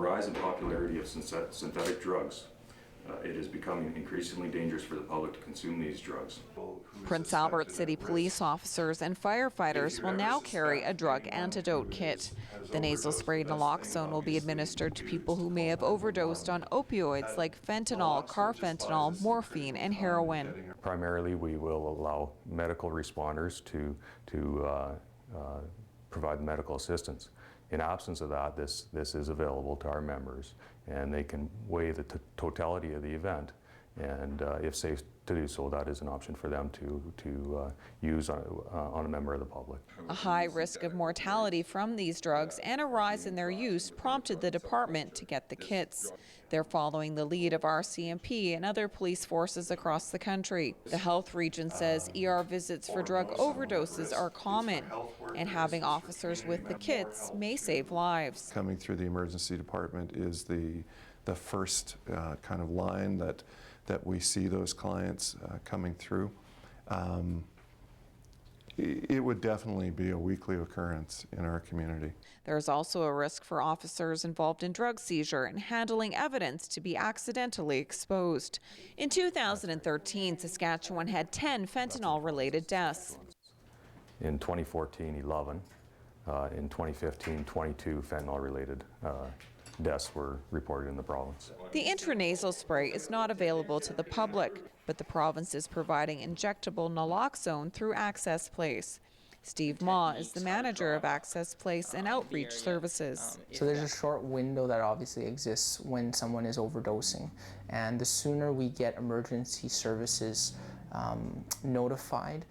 rise in popularity of synthetic drugs, it is becoming increasingly dangerous for the public to consume these drugs. Prince Albert City police officers and firefighters will now carry a drug antidote kit. The nasal spray naloxone will be administered to people who may have overdosed on opioids like fentanyl, carfentanil, morphine, and heroin. Primarily, we will allow medical responders to provide medical assistance. In absence of that, this is available to our members, and they can weigh the totality of the event, and if safe to do so, that is an option for them to use on a member of the public. A high risk of mortality from these drugs and a rise in their use prompted the department to get the kits. They're following the lead of RCMP and other police forces across the country. The health region says ER visits for drug overdoses are common, and having officers with the kits may save lives. Coming through the emergency department is the first kind of line that we see those clients coming through. It would definitely be a weekly occurrence in our community. There's also a risk for officers involved in drug seizure and handling evidence to be accidentally exposed. In 2013, Saskatchewan had 10 fentanyl-related deaths. In 2014, 11. In 2015, 22 fentanyl-related deaths were reported in the province. The intranasal spray is not available to the public, but the province is providing injectable naloxone through Access Place. Steve Ma is the manager of Access Place and Outreach Services. So there's a short window that obviously exists when someone is overdosing, and the sooner we get emergency services notified,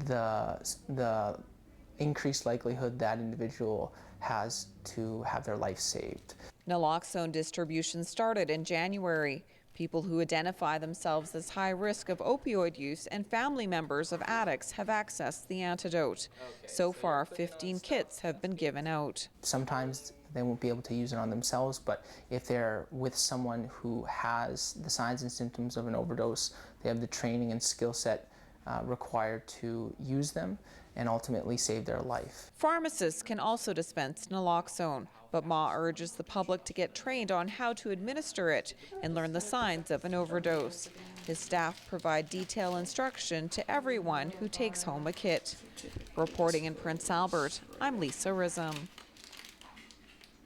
the increased likelihood that individual has to have their life saved. Naloxone distribution started in January. People who identify themselves as high risk of opioid use and family members of addicts have accessed the antidote. So far, 15 kits have been given out. Sometimes they won't be able to use it on themselves, but if they're with someone who has the signs and symptoms of an overdose, they have the training and skill set required to use them and ultimately save their life. Pharmacists can also dispense naloxone, but Ma urges the public to get trained on how to administer it and learn the signs of an overdose. His staff provide detailed instruction to everyone who takes home a kit. Reporting in Prince Albert, I'm Lisa Risom.